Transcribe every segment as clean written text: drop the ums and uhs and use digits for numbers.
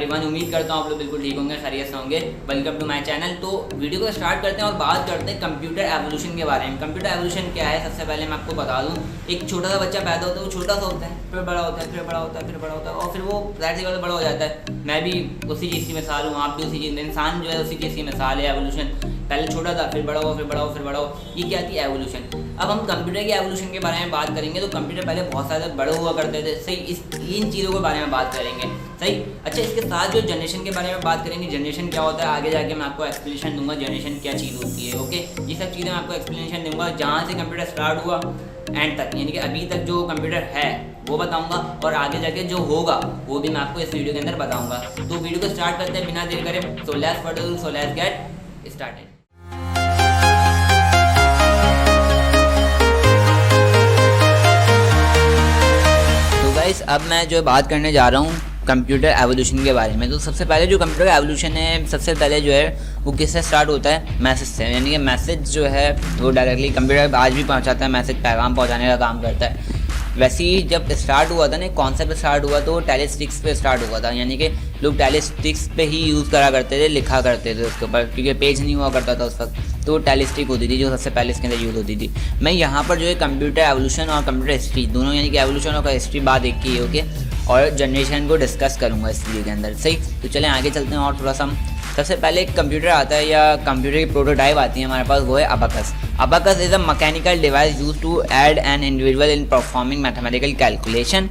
Everyone, उम्मीद करता हूँ आप लोग बिल्कुल ठीक होंगे, खैरियत से होंगे। Welcome to my channel. तो वीडियो को स्टार्ट करते हैं और बात करते हैं कंप्यूटर एवोल्यूशन के बारे में। कंप्यूटर एवोल्यूशन क्या है, सबसे पहले मैं आपको बता दूँ। एक छोटा सा बच्चा पैदा होता है, वो छोटा सा होता है, फिर बड़ा होता है, फिर बड़ा होता है, फिर बड़ा होता है, और फिर वो ज़ाहिर सी बात है बड़ा हो जाता है। मैं भी उसी चीज़ की मिसाल हूँ, आप भी उसी चीज़, इंसान जो है उसी चीज़ की मिसाल है। एवोल्यूशन पहले छोटा था, फिर बड़ा हो, फिर बड़ा हो, फिर बड़ा हो, ये क्या थी एवोल्यूशन। अब हम कंप्यूटर की एवोल्यूशन के बारे में बात करेंगे। तो कंप्यूटर पहले बहुत सारे बड़े हुआ करते थे, सही। इन चीज़ों के बारे में बात करेंगे, सही। अच्छा, इसके साथ जो जनरेशन के बारे में बात करेंगे, जनरेशन क्या होता है आगे जाके मैं आपको एक्सप्लेनेशन दूंगा, जनरेशन क्या चीज़ होती है। ओके, ये सब चीज़ें मैं आपको एक्सप्लेनेशन दूंगा, जहाँ से कंप्यूटर स्टार्ट हुआ एंड तक, यानी कि अभी तक जो कंप्यूटर है वो बताऊंगा, और आगे जाके जो होगा वो भी मैं आपको इस वीडियो के अंदर बताऊंगा। तो वीडियो को स्टार्ट करते हैं बिना देर करे। So let's get started. अब मैं जो बात करने जा रहा हूँ कंप्यूटर एवोल्यूशन के बारे में। तो सबसे पहले जो कंप्यूटर एवोल्यूशन है, सबसे पहले जो है वो किससे स्टार्ट होता है, मैसेज से। यानी कि मैसेज जो है वो डायरेक्टली कंप्यूटर आज भी पहुँचाता है, मैसेज पैगाम पहुँचाने का काम करता है। वैसे ही जब स्टार्ट हुआ था ना, कॉन्सेप्ट स्टार्ट हुआ तो टेलीस्टिक्स पे स्टार्ट हुआ था। यानी कि लोग टेलीस्टिक्स पे ही यूज़ करा करते थे, लिखा करते थे उसके ऊपर, क्योंकि पेज नहीं हुआ करता था उस वक्त। तो टेलीस्टिक होती थी जो सबसे पहले इसके अंदर यूज़ होती थी। मैं यहाँ पर जो है कंप्यूटर एवोल्यूशन और कंप्यूटर हिस्ट्री दोनों, यानी कि एवोल्यूशन और हिस्ट्री बात एक की है, ओके, और जनरेशन को डिस्कस करूँगा इस वीडियो के अंदर, सही। तो चलें आगे चलते हैं और थोड़ा सा। सबसे पहले एक कंप्यूटर आता है या कंप्यूटर की प्रोटोटाइप आती है हमारे पास, वो है abacus. Abacus is a mechanical device use to add an individual in performing mathematical calculation.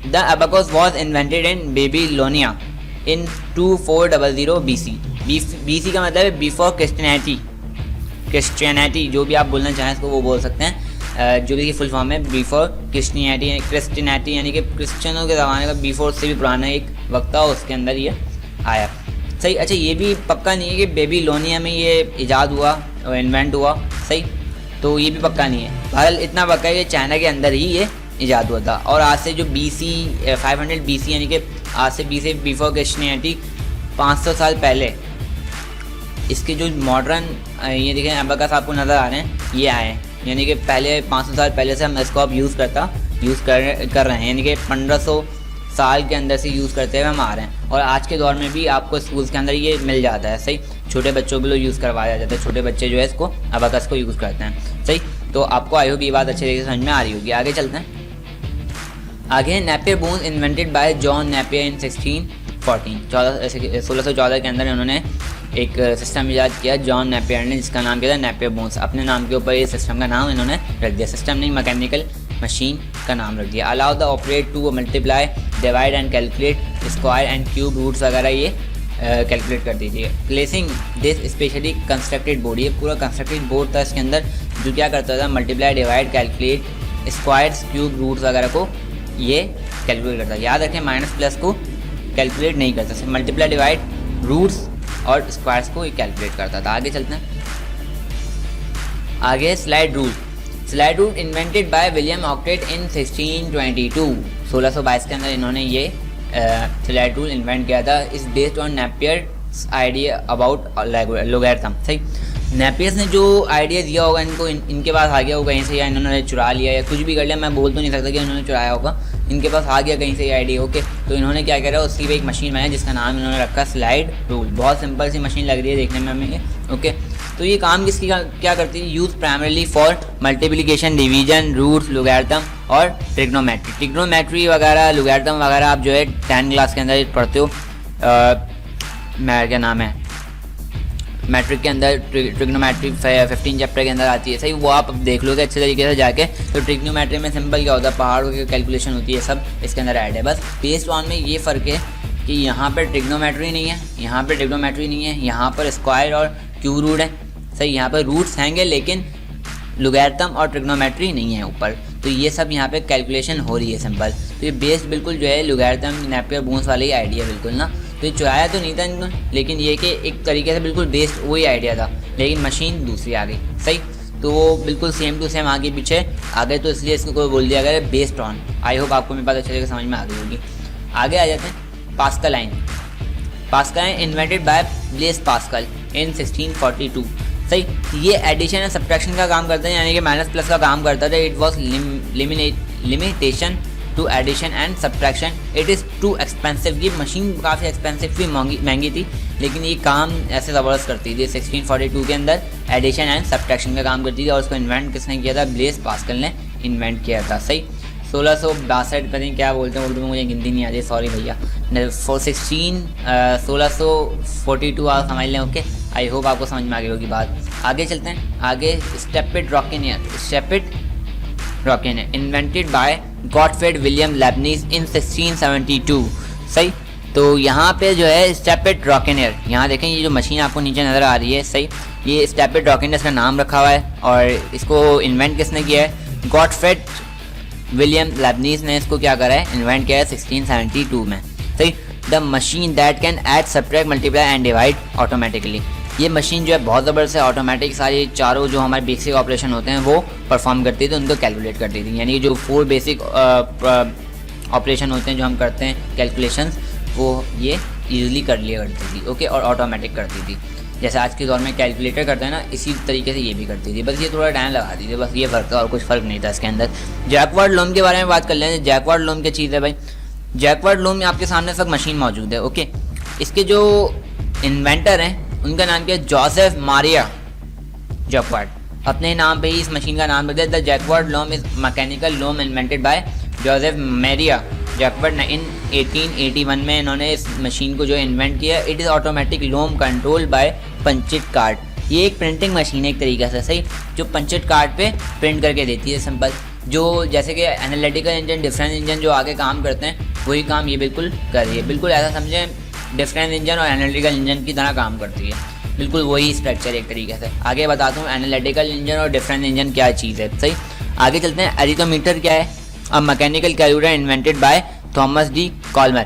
The abacus was invented in Babylonia in 2400 BC। BC का मतलब है बिफोर क्रिश्चियनिटी, जो भी आप बोलना चाहें इसको वो बोल सकते हैं। जो भी फुल फॉर्म है बिफोर क्रिश्चियनिटी, यानी कि क्रिश्चियनों के ज़माने का बिफोर से भी पुराना एक वक्त था, उसके अंदर ये आया, सही। अच्छा, ये भी पक्का नहीं है कि बेबीलोनिया में ये इजाद हुआ और इन्वेंट हुआ, सही। तो ये भी पक्का नहीं है। बहरहाल इतना पक्का है कि चाइना के अंदर ही ये इजाद हुआ था। और आज से जो 500 BC, यानी कि आज से BC बिफोर क्रिश्चियनिटी 500 साल पहले, इसके जो मॉडर्न ये देखें अबाकस आपको नज़र आ रहे हैं, ये आए हैं। यानी कि पहले 500 साल पहले से हम इसको अब यूज़ कर रहे हैं, यानी कि 1500 साल के अंदर से यूज़ करते हुए हम आ रहे हैं। और आज के दौर में भी आपको स्कूल्स के अंदर ये मिल जाता है, सही। छोटे बच्चों को यूज़ करवाया जाता है, छोटे बच्चे जो है इसको अबाकस को यूज़ करते हैं, सही। तो आपको आई होप ये बात अच्छी तरीके से समझ में आ रही होगी। आगे चलते हैं। आगे Napier bones invented by John Napier in 1614 के अंदर उन्होंने एक सिस्टम ईजाद किया, जॉन नेपियर ने, जिसका नाम क्या था, नेपियर बोन्स। अपने नाम के ऊपर ये सिस्टम का नाम इन्होंने रख दिया। सिस्टम नहीं, मैकेनिकल मशीन का नाम रख दिया। Allow the operate to multiply, divide and calculate square and cube roots वगैरह ये कैलकुलेट कर दीजिए। Placing this specially constructed board, ये पूरा कंस्ट्रक्टेड बोर्ड था इसके अंदर, जो क्या करता था, multiply, divide, calculate squares, cube, roots वगैरह को ये कैलकुलेट करता है। याद रखें, माइनस प्लस को कैलकुलेट नहीं करता, सिर्फ मल्टीप्लाई, डिवाइड, रूट्स और स्क्वायर्स को ये कैलकुलेट करता था। आगे चलते हैं। आगे slide rule invented by William ऑक्टेट इन 1622 के अंदर इन्होंने ये स्लाइड रूल इन्वेंट किया था। इस based on Napier's idea about logarithm, सही। नेपियर्स ने जो आइडिया दिया होगा इनको, इनके पास आ गया होगा कहीं से, या इन्होंने चुरा लिया या कुछ भी कर लिया, मैं बोल तो नहीं सकता कि इन्होंने चुराया होगा, इनके पास आ गया कहीं से ये आइडिया, ओके। तो इन्होंने क्या करा, उसकी भी एक मशीन बनाई जिसका नाम इन्होंने रखा स्लाइड रूल। बहुत सिंपल सी मशीन लग रही है देखने में हमें, ओके। तो ये काम किसकी क्या करती है, use primarily for multiplication, division, roots, logarithm और ट्रिग्नोमेट्री वगैरह, लोगैरिथम वगैरह आप जो है 10th क्लास के अंदर पढ़ते हो। क्या नाम है, मैट्रिक के अंदर ट्रिग्नोमेट्री 15 चैप्टर के अंदर आती है, सही। वो आप देख लोगे अच्छे तरीके से जाके। तो ट्रिग्नोमेट्री में सिंपल क्या होता है, पहाड़ों की कैलकुलेशन होती है, सब इसके अंदर ऐड है। बस बेस्ड ऑन में ये फ़र्क है कि यहाँ पर ट्रिग्नोमेट्री नहीं है, यहाँ पर ट्रिग्नोमेट्री नहीं है, यहाँ पर स्क्वायर और क्यूब रूट है, सही। यहाँ पर रूट्स हैंगे लेकिन लोगैरिथम और ट्रिग्नोमेट्री नहीं है ऊपर। तो ये सब यहाँ पे कैलकुलेशन हो रही है सिंपल। तो ये बेस्ड बिल्कुल जो है लोगैरिथम, नेपियर बोन्स वाला ही आइडिया बिल्कुल ना। तो ये चुराया तो नहीं था इनको, लेकिन ये कि एक तरीके से बिल्कुल बेस्ड वही आइडिया था, लेकिन मशीन दूसरी आ गई, सही। तो वो बिल्कुल सेम टू सेम आगे पीछे आ गए, तो इसलिए इसको कोई बोल दिया गया बेस्ड ऑन। आई होप आपको मेरी बात अच्छे तरीके से समझ में आ गई होगी। आगे आ जाते हैं। Pascal invented by Blaise Pascal in 1642, सही। ये एडिशन एंड सब्ट्रैक्शन का काम करता है, यानी कि माइनस प्लस का काम करता था। It was limitation to addition and subtraction it is too expensive. ये मशीन काफ़ी एक्सपेंसिव थी, महंगी थी, लेकिन ये काम ऐसे ज़बरदस्त करती थी। 1642 के अंदर एडिशन एंड सब्ट्रैक्शन का काम करती थी और उसको इन्वेंट किसने किया था? ब्लेस पास्कल ने इन्वेंट किया था। सही 1662 पता नहीं क्या बोलते हैं उर्दू में, मुझे हिंदी नहीं आती, सॉरी भैया। 1642 आप समझ लें। ओके, आई होप आपको समझ में आ गई होगी बात। आगे चलते हैं। आगे स्टेपिड रॉकेनियर इन्वेंटेड बाय गॉटफ्रेड विलियम लेबनीज इन 1672। सही, तो यहाँ पे जो है स्टेपिड रॉकेनियर, यहाँ देखें ये जो मशीन आपको नीचे नज़र आ रही है, सही, ये स्टेपिड रॉकेनियर इसका नाम रखा हुआ है और इसको इन्वेंट किसने किया है? गॉटफ्रेड विलियम लेबनीज ने इसको क्या करा है? इन्वेंट किया है 1672 में। सही, the machine that can add, subtract, multiply and divide automatically. ये मशीन जो है बहुत ज़बरदस्त है, ऑटोमेटिक सारी चारों जो हमारे बेसिक ऑपरेशन होते हैं वो परफॉर्म करती थी, उनको कैलकुलेट करती थी। यानी जो 4 बेसिक ऑपरेशन होते हैं जो हम करते हैं कैलकुलेशंस, वो ये ईजिली कर लिया करती थी। ओके, और ऑटोमेटिक करती थी। जैसे आज के दौर में कैलकुलेटर करते हैं ना, इसी तरीके से ये भी करती थी, बस ये थोड़ा टाइम लगाती थी, बस ये फ़र्क था और कुछ फ़र्क नहीं था इसके अंदर। जैकवार्ड लूम के बारे में बात कर लें। जैकवार्ड लूम क्या चीज़ है भाई? जैकवार्ड लूम में आपके सामने सब मशीन मौजूद है। ओके, इसके जो इन्वेंटर हैं उनका नाम क्या है? Joseph Maria Jacquard. अपने नाम पे ही इस मशीन का नाम बदला। The Jacquard loom is mechanical loom invented by Joseph Maria Jacquard in 1881 में इन्होंने इस मशीन को जो इन्वेंट किया। It is automatic loom control by punched card. ये एक प्रिंटिंग मशीन है एक तरीके से, सही, जो पंचिट कार्ड पे प्रिंट करके देती है सिंपल। जो जैसे कि एनालिटिकल इंजन, डिफरेंस इंजन जो आगे काम करते हैं, वही काम ये बिल्कुल कर रही है। बिल्कुल ऐसा समझें डिफरेंस इंजन और एनालिटिकल इंजन की तरह काम करती है, बिल्कुल वही स्ट्रक्चर एक तरीके से। आगे बताता हूँ एनालिटिकल इंजन और डिफरेंस इंजन क्या चीज़ है। सही, आगे चलते हैं। अरिथोमीटर क्या है? A mechanical calculator invented by Thomas de Colmar.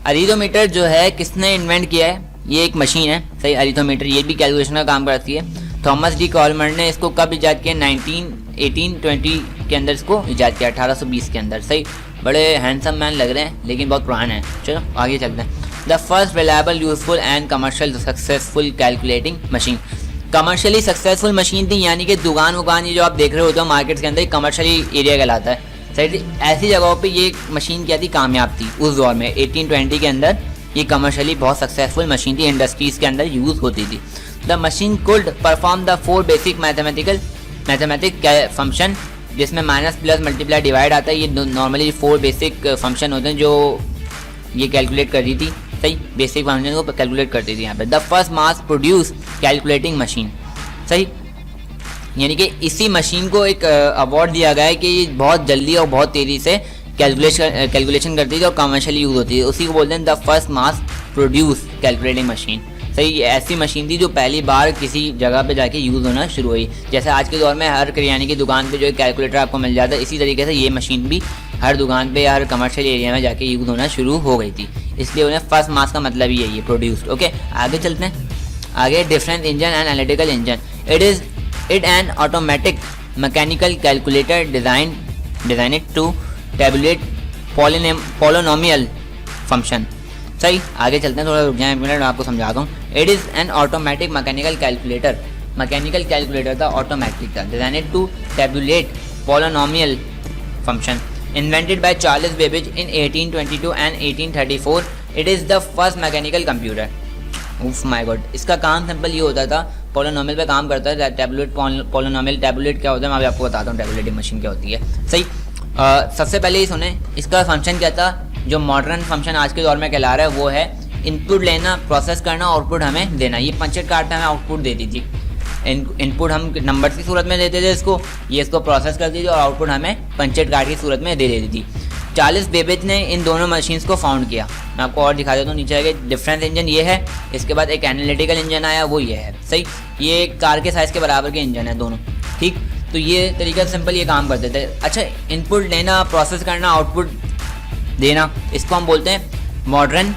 Arithmometer जो है किसने इन्वेंट किया है? ये एक मशीन है, सही, अरिथोमीटर, ये भी कैलकुलेशन का काम करती है। थॉमस डी कॉल्मर ने इसको कब इजाद किया? 1820 के अंदर इसको इजाद किया, 1820 के अंदर। सही, बड़े हैंडसम मैन लग रहे हैं लेकिन बहुत पुराने हैं। चलो आगे चलते हैं। The first reliable, useful and commercial successful calculating machine. Commercially successful machine थी, यानी कि दुकान ये जो आप देख रहे होते हो मार्केट्स के अंदर, कमर्शियली एरिया कहलाता है। सही, ऐसी जगहों पे ये मशीन क्या थी? कामयाब थी उस दौर में। 1820 के अंदर ये कमर्शियली बहुत सक्सेसफुल मशीन थी, इंडस्ट्रीज़ के अंदर यूज़ होती थी। The machine could perform the 4 basic mathematic function, जिसमें माइनस, प्लस, मल्टीप्लाई, डिवाइड आता है। ये नॉर्मली 4 बेसिक फंक्शन होते हैं जो ये कैलकुलेट कर रही थी। सही, बेसिक फंक्शन को कैलकुलेट करती थी यहाँ पे। The first mass produce calculating machine. सही, यानी कि इसी मशीन को एक अवार्ड दिया गया है कि ये बहुत जल्दी और बहुत तेज़ी से कैलकुलेशन करती थी और कमर्शियली यूज़ होती है। उसी को बोलते हैं the first mass produce calculating machine. सही, ये ऐसी मशीन थी जो पहली बार किसी जगह पे जाके यूज़ होना शुरू हुई। जैसे आज के दौर में हर करियाने की दुकान पे जो है कैलकुलेटर आपको मिल जाता है, इसी तरीके से ये मशीन भी हर दुकान पे, हर कमर्शियल एरिया में जाके यूज़ होना शुरू हो गई थी। इसलिए उन्हें फर्स्ट मास का मतलब ही यही है, प्रोड्यूस्ड। ओके, आगे चलते हैं। आगे difference engine and analytical engine. It an automatic mechanical calculator designed to tabulate polynomial function. सही, आगे चलते हैं, थोड़ा रुक जाए एक मिनट, मैं आपको समझाता हूँ। It is an automatic mechanical calculator. Mechanical calculator था, ऑटोमेटिक था। Designed to tabulate polynomial function, invented by Charles Babbage in 1822 and 1834। It is the first mechanical computer. उफ माय गॉड, इसका काम सिंपल ये होता था, पोलिनोमियल पे काम करता है। टेबुलेट पोलिनोमियल टेबुलेट क्या होता है मैं अभी आपको बताता हूँ, टेबुलेटिंग मशीन क्या होती है। सही, सबसे पहले ही सुने इसका फंक्शन क्या था। जो मॉडर्न फंक्शन आज के दौर में कहला रहा है वो है इनपुट लेना, प्रोसेस करना, आउटपुट हमें देना। ये पंचेट कार्ड हमें आउटपुट देती थी। इनपुट हम नंबर्स की सूरत में देते थे इसको, ये इसको प्रोसेस करती थी और आउटपुट हमें पंचेट कार्ड की सूरत में दे देती थी। चार्ल्स बेबेज ने इन दोनों मशीन्स को फाउंड किया। मैं आपको और दिखा देता हूँ, नीचे आगे डिफरेंस इंजन ये है, इसके बाद एक एनालिटिकल इंजन आया वो ये है। सही, ये कार के साइज़ के बराबर के इंजन है दोनों। ठीक, तो ये तरीका सिंपल ये काम करते थे। अच्छा, इनपुट लेना, प्रोसेस करना, आउटपुट देना, इसको हम बोलते हैं मॉडर्न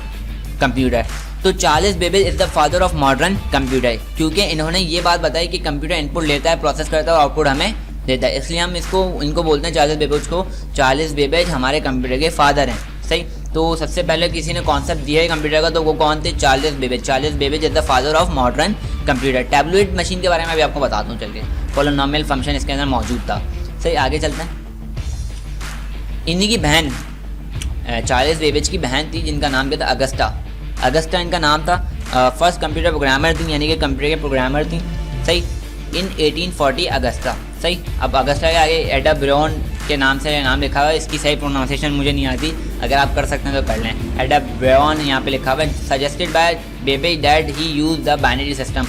कंप्यूटर। तो Charles Babbage is the father of modern computer, क्योंकि इन्होंने ये बात बताई कि कंप्यूटर इनपुट लेता है, प्रोसेस करता है और आउटपुट हमें देता है, इसलिए हम इनको बोलते हैं चार्ल्स बेबेज को। चार्ल्स बेबेज हमारे कंप्यूटर के फादर हैं। सही, तो सबसे पहले किसी ने कॉन्सेप्ट दिया है कंप्यूटर का, तो वो कौन थे? Charles Babbage. Charles Babbage is the father of modern computer. Tablet machine के बारे में अभी आपको बताता हूँ चल के, पोलिनोमियल फंक्शन इसके अंदर मौजूद था। सही, आगे चलते हैं। इन्हीं की बहन चार्ल्स बेबेज की बहन थी जिनका नाम क्या था, अगस्टा इनका नाम था। फर्स्ट कंप्यूटर प्रोग्रामर थी, यानी कि कंप्यूटर के प्रोग्रामर थी, सही, इन 1840 अगस्टा, सही। अब अगस्टा के आगे एडा ब्राउन के नाम से नाम लिखा हुआ है, इसकी सही प्रोनाउंसिएशन मुझे नहीं आती, अगर आप कर सकते हैं तो कर लें। एडा ब्राउन यहाँ पे लिखा हुआ है। Suggested by Babbage that he use the binary system,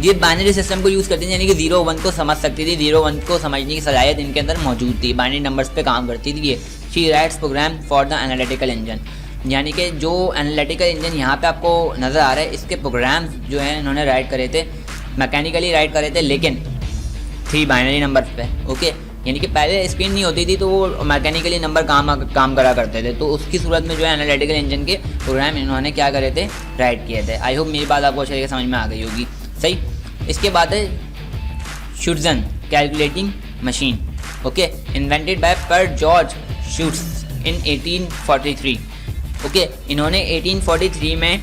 ये बाइनरी सिस्टम को यूज़ करती थी, यानी कि 0-1 को समझ सकती थी, 0-1 को समझने की सलाहियत इनके अंदर मौजूद थी, बाइनरी नंबर्स पे काम करती थी ये। She writes program for the analytical engine, यानी कि जो एनालिटिकल इंजन यहाँ पे आपको नज़र आ रहा है, इसके प्रोग्राम्स जो हैं इन्होंने राइट करे थे, मैकेनिकली राइट करे थे, लेकिन 3 बाइनरी नंबर पे, ओके। यानी कि पहले स्क्रीन नहीं होती थी तो वो मैकेनिकली नंबर काम करा करते थे, तो उसकी सूरत में जो है एनालिटिकल इंजन के प्रोग्राम इन्होंने क्या करे थे, राइट किए थे। आई होप मेरी बात आपको अच्छे तरीके समझ में आ गई होगी, सही। इसके बाद है Scheutzian calculating machine, okay, invented by Per Georg Scheutz in 1843, okay. इन्होंने 1843 में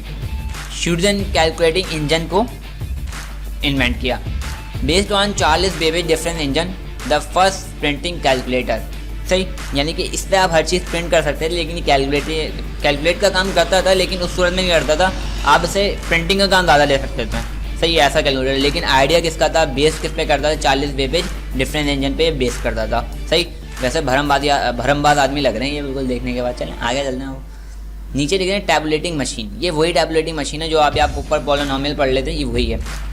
शुट्जन कैलकुलेटिंग इंजन को इन्वेंट किया। Based on Charles Babbage difference engine, the first printing calculator, सही, यानी कि इस पर आप हर चीज़ प्रिंट कर सकते थे, लेकिन ये कैलकुलेट का काम करता था, लेकिन उस सूरत में नहीं करता था, आप इसे प्रिंटिंग का काम ज़्यादा ले सकते थे, सही, ऐसा कैलकुलेटर। लेकिन आइडिया किसका था, बेस किस पे करता था, चार्ल्स बेबेज डिफरेंस इंजन पे बेस करता था, सही। वैसे भरमबाज आदमी लग रहे हैं ये बिल्कुल देखने के बाद। चलें आगे चलते हैं। वो नीचे लिख रहे हैं टैबुलेटिंग मशीन, ये वही टैबुलेटिंग मशीन है जो आप ऊपर पॉलिनोमियल पढ़ लेते हैं, ये वही है।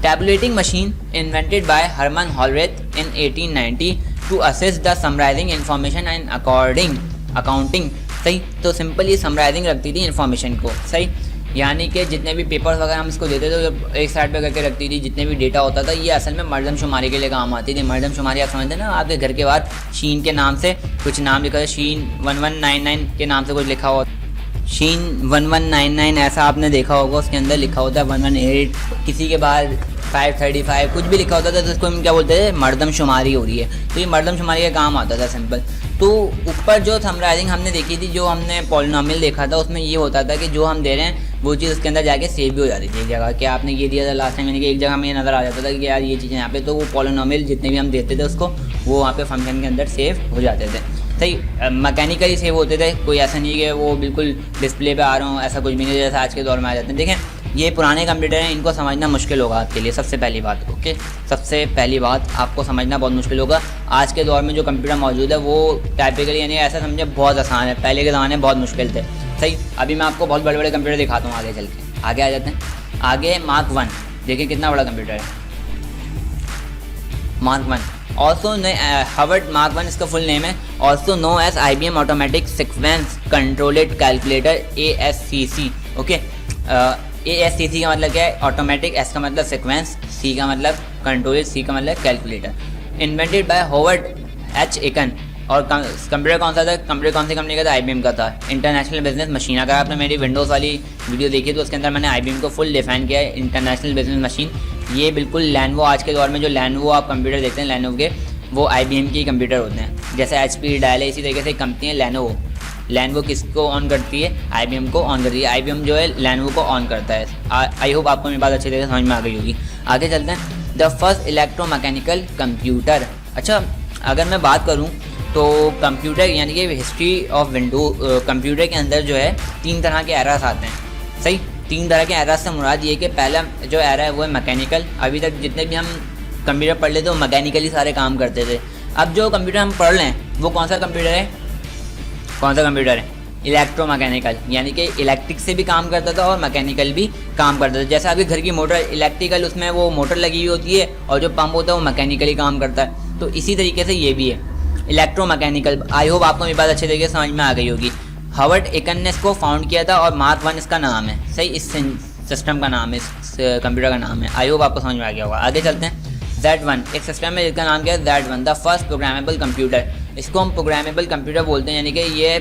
Tabulating machine invented by Herman Hollerith in 1890 to assist the summarising information and accounting, सही। तो सिंपल ये समराइजिंग रखती थी इन्फॉर्मेशन को, सही, यानी कि जितने भी पेपर्स वगैरह हम इसको देते थे तो एक साइड पे करके रखती थी, जितने भी डेटा होता था, ये असल में मर्दमशुमारी के लिए काम आती थी। मर्दमशुमारी आप समझते हैं ना, आपके घर के बाद शीन के नाम से कुछ नाम लिखा है, शीन 1199 के नाम से कुछ लिखा हुआ, शीन 1199 ऐसा आपने देखा होगा, उसके अंदर लिखा होता है 118, किसी के बाद 535 कुछ भी लिखा होता था, तो इसको हम क्या बोलते थे, मर्दमशुमारी हो रही है, तो ये मर्दमशुमारी का काम आता था, सिंपल। तो ऊपर जो समराइजिंग हमने देखी थी, जो हमने पॉलिनोमियल देखा था, उसमें ये होता था कि जो हम दे रहे हैं वो चीज़ उसके अंदर जाके सेव भी हो जाती थी एक जगह, कि आपने ये दिया था लास्ट टाइम, यानी कि एक जगह हमें ये नज़र आ जाता था कि यार ये चीज़ें यहाँ पे, तो वो पॉलिनोमियल जितने भी हम देते थे उसको, वो वहाँ पे फंक्शन के अंदर सेव हो जाते थे, सही। मैकेनिकली सेव होते थे, कोई ऐसा नहीं कि वो बिल्कुल डिस्प्ले पे आ रहा हूँ, ऐसा कुछ भी नहीं जैसा आज के दौर में आ जाते हैं। देखें ये पुराने कंप्यूटर हैं, इनको समझना मुश्किल होगा आपके लिए, सबसे पहली बात, ओके, सबसे पहली बात आपको समझना बहुत मुश्किल होगा। आज के दौर में जो कंप्यूटर मौजूद है वो टाइपिकली, यानी ऐसा समझे बहुत आसान है, पहले के ज़माने में बहुत मुश्किल थे, सही। अभी मैं आपको बहुत बड़े बड़े कंप्यूटर दिखाता हूँ आगे चल के, आगे आ जाते हैं। आगे Mark 1, देखिए कितना बड़ा कंप्यूटर है, Mark 1, ऑल्सो हार्वर्ड Mark 1 इसका फुल नेम है, also know as IBM automatic sequence controlled calculator ASCC, okay. ASCC का मतलब क्या है, ऑटोमेटिक, एस का मतलब सीक्वेंस, सी का मतलब कंट्रोल, सी का मतलब calculator. Invented bye Howard H. एकन, और कंप्यूटर कौन सा था, कंप्यूटर कौन सी कंपनी का था, IBM का था, इंटरनेशनल बिजनेस मशीन। अगर आपने मेरी विंडोज़ वाली वीडियो देखी तो उसके अंदर मैंने IBM को फुल डिफाइन किया है, इंटरनेशनल बिजनेस मशीन। ये बिल्कुल लैनोवो, आज के दौर में जो लैनोवो आप कंप्यूटर देखते हैं लैनोवो के, वो IBM के कंप्यूटर होते हैं, जैसे HP, डेल है, इसी तरीके से कंपनी है लैनोवो। लैनोवो किसको ऑन करती है, IBM को ऑन करती है, IBM जो है लैनोवो को ऑन करता है। आई होप आपको मेरी बात अच्छी तरीके से समझ में आ गई होगी। आगे चलते हैं। द फर्स्ट इलेक्ट्रोमैकेनिकल कंप्यूटर, अच्छा अगर मैं बात करूं तो कंप्यूटर यानी कि हिस्ट्री ऑफ विंडो, कंप्यूटर के अंदर जो है 3 तरह के एरर्स आते हैं, सही। 3 तरह के एरर्स से मुराद ये कि पहला जो एरर है वो है मैकेनिकल। अभी तक जितने भी हम कंप्यूटर पढ़ लेते वो मैकेनिकली सारे काम करते थे। अब जो कंप्यूटर हम पढ़ रहे हैं वो कौन सा कंप्यूटर है, कौन सा कंप्यूटर है, इलेक्ट्रोमैकेनिकल, यानी कि इलेक्ट्रिक से भी काम करता था और मैकेनिकल भी काम करता था। जैसे आपके घर की मोटर इलेक्ट्रिकल, उसमें वो मोटर लगी हुई होती है, और जो पंप होता है वो मैकेनिकली काम करता है, तो इसी तरीके से ये भी है इलेक्ट्रोमैकेनिकल। आई होप आपको मेरी बात अच्छे तरीके से समझ में आ गई होगी। हार्वर्ड एकन ने इसको फाउंड किया था और Mark 1 इसका नाम है, सही, इस सिस्टम का नाम है, इस कंप्यूटर का नाम है। आई होप आपको समझ में आ गया होगा। आगे चलते हैं। Z1 एक सिस्टम है जिसका नाम क्या है, Z1 the first programmable computer. इसको हम प्रोग्रामेबल कंप्यूटर बोलते हैं, यानी कि ये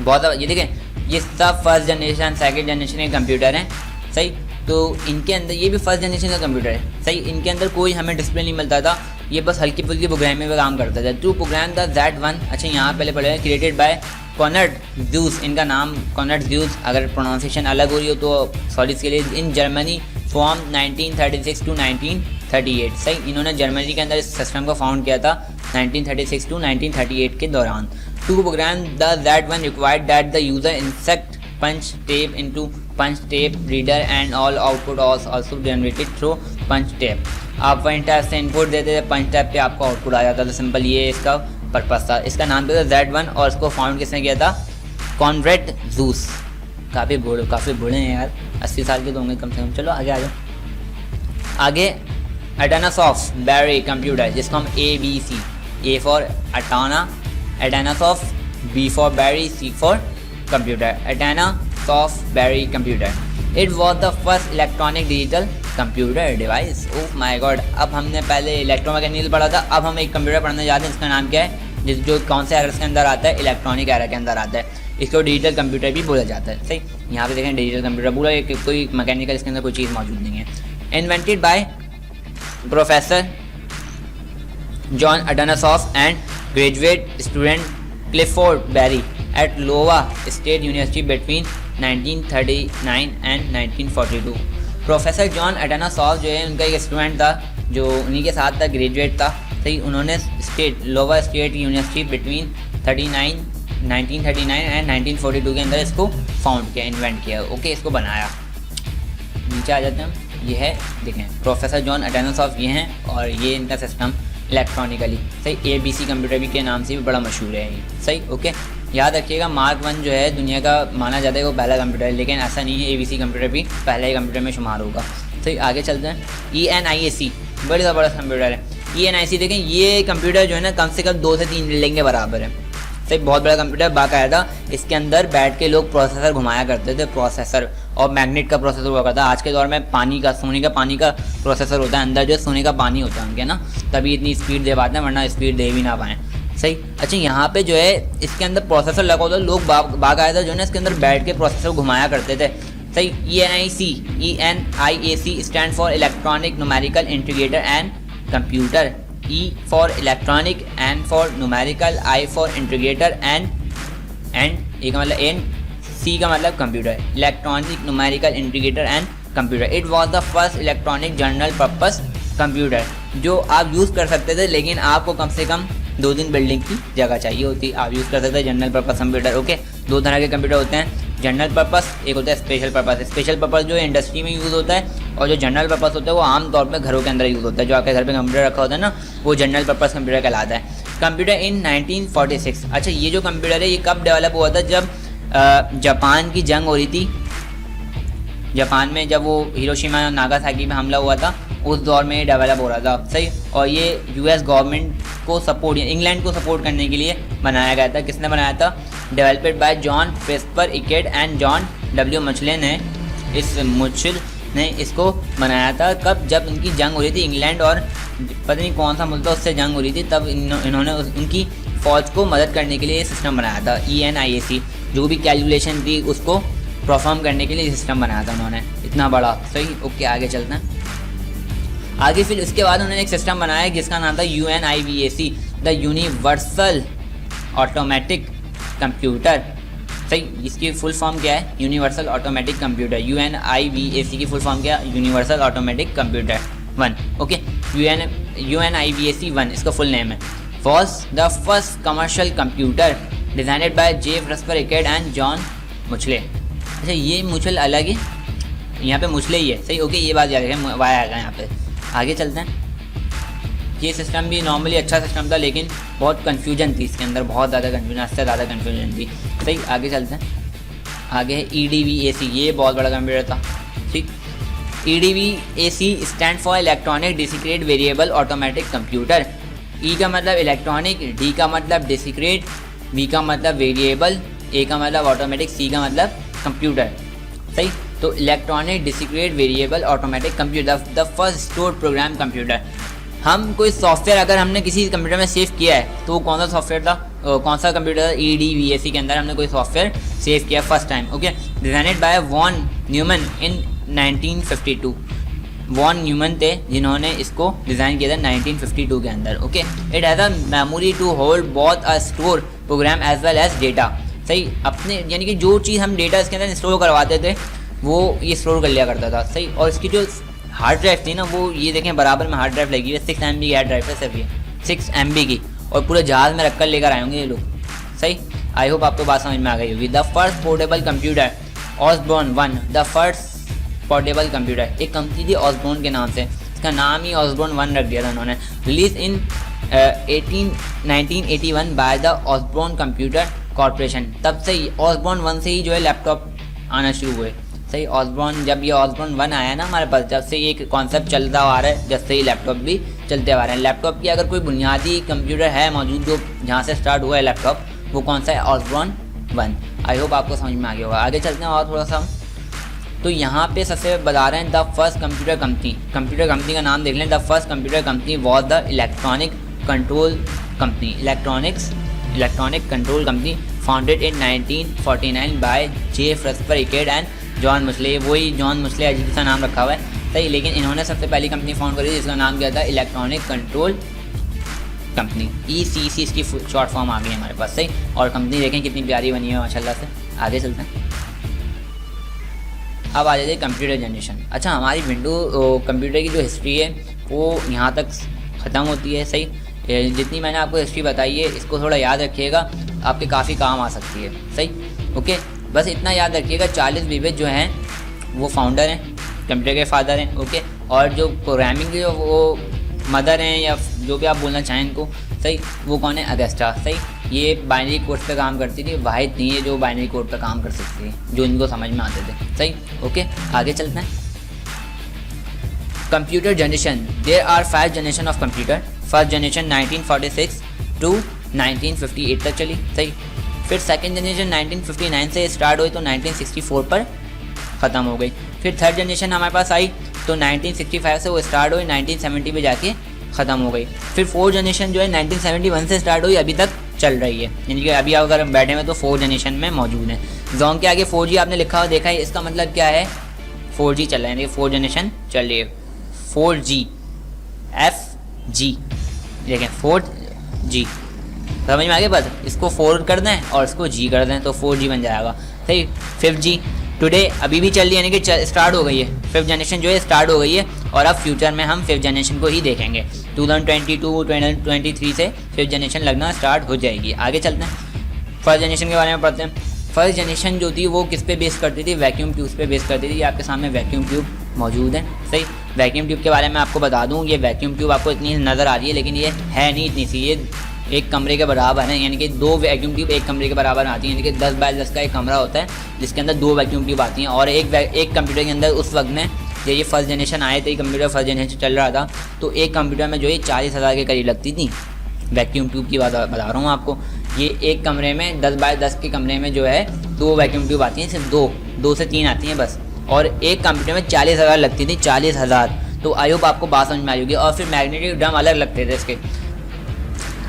बहुत, ये देखें ये सब फर्स्ट जनरेशन सेकंड जनरेशन के कंप्यूटर हैं, सही। तो इनके अंदर ये भी फर्स्ट जनरेशन का कंप्यूटर है, सही। इनके अंदर कोई हमें डिस्प्ले नहीं मिलता था, ये बस हल्की फुल्की प्रोग्रामिंग में काम करता था। टू प्रोग्राम द Z1, अच्छा यहाँ पहले पढ़े, क्रिएटेड बाय कॉनर्ड ज़्यूस, इनका नाम कॉनर्ड ज़्यूस, अगर प्रोनाउंसिएशन अलग हो रही हो तो सॉरी इसके लिए। इन जर्मनी फॉर्म 1936 to 1938, सही। इन्होंने जर्मनी के अंदर इस सिस्टम को फाउंड किया था 1936 टू 1938 के दौरान। To program the Z1 required that the user insert punch tape into punch tape reader and all output also generated through punch tape. आप पंच टैप से इनपुट देते थे, पंच टैप पे आपको आउटपुट आ जाता था। सिंपल ये इसका पर्पस था। इसका नाम था Z1 और इसको फाउंड किसने किया था? Conrad juice. काफ़ी बूढ़े हैं यार, 80 साल के तो होंगे कम से कम। चलो आगे आ जाओ। आगे एडानासॉफ्ट बैरी कंप्यूटर, जिसको हम ABC, A for Atanasoff, Atanasoff, B for Berry, C for computer. Atanasoff Berry computer, it was the first electronic digital computer device. Oh my God, अब हमने पहले इलेक्ट्रोमैकेनिकल पढ़ा था, अब हम एक कंप्यूटर पढ़ने जाते हैं जिसका नाम क्या है, जो कौन से एरर्स के अंदर आता है? इलेक्ट्रॉनिक एरर के अंदर आता है। इसको डिजिटल कंप्यूटर भी बोला जाता है। सही, यहाँ पे देखें डिजिटल कंप्यूटर पूरा कोई मैकेनिकल इसके अंदर कोई चीज़ मौजूद नहीं है। Invented by professor John Atanasoff and graduate student Clifford Berry at Iowa State University between 1939 and 1942। Professor John Atanasoff जो है उनका एक स्टूडेंट था जो उन्हीं के साथ था, ग्रेजुएट था। सही, उन्होंने लोवा स्टेट यूनिवर्सिटी बिटवीन 1939 एंड 1942 के अंदर इसको फाउंड किया, इन्वेंट किया। ओके, इसको बनाया। नीचे आ जाते हैं। ये है, देखें प्रोफेसर जॉन एडानासॉफ्ट ये हैं और ये इनका सिस्टम इलेक्ट्रॉनिकली। सही, ABC कंप्यूटर भी के नाम से भी बड़ा मशहूर है ये। सही, ओके, याद रखिएगा Mark 1 जो है दुनिया का माना जाता है वो पहला कंप्यूटर है, लेकिन ऐसा नहीं है। ABC कंप्यूटर भी पहले कंप्यूटर में शुमार होगा। सही, आगे चलते हैं। ENIAC बड़ा कंप्यूटर है। ENIC देखें, ये कंप्यूटर जो है ना कम से कम 2 से 3 बिल्डिंग के बराबर है। सही, बहुत बड़ा कंप्यूटर, बाकायदा इसके अंदर बैठ के लोग प्रोसेसर घुमाया करते थे, प्रोसेसर, और मैग्नेट का प्रोसेसर हुआ करता। आज के दौर में पानी का, सोने का पानी का प्रोसेसर होता है, अंदर जो सोने का पानी होता है उनके ना, तभी इतनी स्पीड दे पाते हैं, वरना स्पीड दे भी ना पाएँ। सही, अच्छा यहाँ पे जो है इसके अंदर प्रोसेसर लगा होता है, लोग बाकायदा जो है ना इसके अंदर बैठ के प्रोसेसर घुमाया करते थे। सही, ENIAC stand for electronic numerical integrator and computer. E for electronic, N for numerical, I for integrator and A का मतलब N, C का मतलब computer. Electronic numerical integrator and computer, it was the first electronic general purpose computer, जो आप use कर सकते थे, लेकिन आपको कम से कम 2-3 बिल्डिंग की जगह चाहिए होती। आप यूज़ कर सकते थे जनरल पर्पस कंप्यूटर। ओके, 2 तरह के कंप्यूटर होते हैं, जनरल पर्पस, एक होता है स्पेशल पर्पस। स्पेशल पर्पस जो इंडस्ट्री में यूज़ होता है, और जो जनरल पर्पस होता है वो आमतौर पर घरों के अंदर यूज़ होता है। जो आपके घर पे कंप्यूटर रखा होता है ना, वो जनरल पर्पस कंप्यूटर कहलाता है। कंप्यूटर इन 1946। अच्छा, ये जो कंप्यूटर है ये कब डेवलप हुआ था? जब जापान की जंग हो रही थी। जापान में जब वो हिरोशिमा और नागासाकी में हमला हुआ था, उस दौर में डेवलप हो रहा था। सही, और ये US गवर्नमेंट को सपोर्ट, इंग्लैंड को सपोर्ट करने के लिए बनाया गया था। किसने बनाया था? Developed by John Presper Eckert and John W Mauchly ने इसको बनाया था। कब? जब इनकी जंग हो रही थी, इंग्लैंड और पता नहीं कौन सा मुल्क था उससे जंग हो रही थी, तब इन्होंने उनकी फ़ौज को मदद करने के लिए ये सिस्टम बनाया था। ENIAC जो भी कैलकुलेशन थी उसको परफॉर्म करने के लिए सिस्टम बनाया था उन्होंने, इतना बड़ा। सही, ओके, आगे चलते हैं। आगे फिर उसके बाद उन्होंने एक सिस्टम बनाया जिसका नाम था UNIVAC, the universal automatic computer. सही, इसकी फुल फॉर्म क्या है? Universal automatic computer. UNIVAC की फुल फॉर्म क्या है? Universal automatic computer 1। Okay, UNIVAC 1 इसका फुल नेम है। Was the first commercial computer designed by J. Presper Eckert and John Mauchly. अच्छा, ये मुचल अलग है, यहाँ पे मुचले ही है। सही, ओके, ये बात याद रखें, वाया आएगा यहाँ पे। आगे चलते हैं। ये सिस्टम भी नॉर्मली अच्छा सिस्टम था, लेकिन बहुत कन्फ्यूजन थी इसके अंदर, बहुत ज़्यादा कन्फ्यूजन, इससे ज़्यादा कन्फ्यूजन थी। सही, आगे चलते हैं। आगे है EDVAC, ये बहुत बड़ा कंप्यूटर था। ठीक, EDVAC stand for electronic discrete variable automatic computer. E का मतलब इलेक्ट्रॉनिक, D का मतलब डिस्क्रीट, V का मतलब वेरिएबल, A का मतलब ऑटोमेटिक, C का मतलब कंप्यूटर। सही, तो electronic discrete variable automatic computer, the first stored program computer. हम कोई सॉफ्टवेयर अगर हमने किसी कंप्यूटर में सेव किया है तो वो कौन सा सॉफ्टवेयर था? कौन सा कंप्यूटर? EDVAC के अंदर हमने कोई सॉफ्टवेयर सेव किया first time. Okay, designed by von Neumann in 1952। Von Neumann थे जिन्होंने इसको डिज़ाइन किया था 1952 के अंदर। Okay, it has a memory to hold both a store program as well as data. सही, अपने यानी कि जो चीज़ हम डेटा इसके अंदर स्टोर करवाते थे वो ये स्टोर कर लिया करता था। सही, और इसकी जो हार्ड ड्राइव थी ना, वो ये देखें बराबर में हार्ड ड्राइव लगी है, 6 MB की हार्ड ड्राइव है सिर्फ ये, 6 MB की, और पूरे जहाज़ में रखकर लेकर आए होंगे ये लोग। सही, आई होप आपको बात समझ में आ गई होगी। The first portable computer Osborne 1, the first portable computer, एक कंपनी थी ऑसबॉर्न के नाम से, इसका नाम ही ऑसबॉर्न 1 रख दिया था उन्होंने। Release in 1981 by the Osborne computer corporation. तब से ही ऑसबॉर्न 1 से ही जो है लैपटॉप आना शुरू हुए। सही, ऑसबॉर्न जब ये ऑसबॉर्न 1 आया ना हमारे पास, जब से ये कॉन्सेप्ट चलता आ रहा है, जब से ही लैपटॉप भी चलते आ रहे हैं। लैपटॉप की अगर कोई बुनियादी कंप्यूटर है मौजूद जो जहाँ से स्टार्ट हुआ है लैपटॉप, वो कौन सा है? ऑसबॉर्न 1। आई होप आपको समझ में आ गया होगा। आगे चलते हैं और थोड़ा सा। तो यहाँ पे सबसे बता रहे हैं द फर्स्ट कंप्यूटर कंपनी का नाम देख लें। The first computer company was the electronic control company, electronic control company founded in 1949 by J Presper Eckert and John Mauchly. वही जॉन मुस्ले अजीब सा नाम रखा हुआ है, सही, लेकिन इन्होंने सबसे पहली कंपनी फाउंड करी जिसका नाम क्या था? इलेक्ट्रॉनिक कंट्रोल कंपनी, ECC इसकी शॉर्ट फॉर्म आ गई हमारे पास। सही, और कंपनी देखें कितनी प्यारी बनी है माशाल्लाह से। आगे चलते हैं। अब आ जाते हैं कंप्यूटर जनरेशन। अच्छा, हमारी विंडो कंप्यूटर की जो हिस्ट्री है वो यहाँ तक ख़त्म होती है। सही, जितनी मैंने आपको हिस्ट्री बताई है इसको थोड़ा याद रखिएगा, आपके काफ़ी काम आ सकती है। सही, ओके, बस इतना याद रखिएगा। चार्ल्स बेबेज जो हैं वो फाउंडर हैं, कंप्यूटर के फादर हैं। ओके, और जो प्रोग्रामिंग के वो मदर हैं या जो भी आप बोलना चाहें इनको, सही, वो कौन है? अगस्टा। सही, ये बाइनरी कोड पे काम करती थी, वाहिद थी ये जो बाइनरी कोड पे काम कर सकती थी, जो इनको समझ में आते थे। सही, ओके, आगे चलते हैं। Computer generation, there are 5 generation of computer. First generation 1946 to 1958 तक चली। सही, फिर सेकेंड जनरेशन 1959 से स्टार्ट हुई तो 1964 पर ख़त्म हो गई। फिर थर्ड जनरेशन हमारे पास आई तो 1965 से वो स्टार्ट हुई, 1970 पे जाके ख़त्म हो गई। फिर फोर्थ जनरेशन जो है 1971 से स्टार्ट हुई, अभी तक चल रही है, यानी कि अभी अगर हम बैठे हुए तो फोर्थ जनरेशन में मौजूद है। जोन के आगे 4G आपने लिखा हुआ देखा है, इसका मतलब क्या है? 4G चल रहा है, यानी कि फोर्थ जनरेशन चल रही है। 4G FG, देखें 4G, समझ में आ गया? बस इसको 4 कर दें और इसको G कर दें तो 4G बन जाएगा। सही, 5G टुडे अभी भी चल रही है, यानी कि स्टार्ट हो गई है, 5th जनरेशन जो है स्टार्ट हो गई है, और अब फ्यूचर में हम 5th जनरेशन को ही देखेंगे। 2022-2023 से 5th जनरेशन लगना स्टार्ट हो जाएगी। आगे चलते हैं, फर्स्ट जनरेशन के बारे में पढ़ते हैं। फर्स्ट जनरेशन जो थी वो किस पे बेस करती थी? वैक्यूम ट्यूब्स पे बेस करती थी। ये आपके सामने वैक्यूम ट्यूब मौजूद है। सही, वैक्यूम ट्यूब के बारे में आपको बता दूं, ये वैक्यूम ट्यूब आपको इतनी नज़र आ रही है लेकिन ये है नहीं इतनी सी, ये एक कमरे के बराबर है, यानी कि 2 वैक्यूम ट्यूब एक कमरे के बराबर आती हैं, यानी कि 10 बाय 10 का एक कमरा होता है जिसके अंदर 2 वैक्यूम ट्यूब आती हैं। और एक कंप्यूटर के अंदर उस वक्त में ये फर्स्ट जनरेशन आए थे, कंप्यूटर फर्स्ट जनरेशन चल रहा था, तो एक कंप्यूटर में जो है 40,000 के करीब लगती थी। वैक्यूम ट्यूब की बात बता रहा हूँ आपको। ये एक कमरे में 10 बाय 10 के कमरे में जो है 2 वैक्यूम ट्यूब आती हैं, सिर्फ 2 से 3 आती हैं बस, और एक कंप्यूटर में 40,000 लगती थी, 40,000। तो आई होप आपको बात समझ में आई होगी। और फिर मैग्नेटिक ड्रम अलग लगते थे इसके,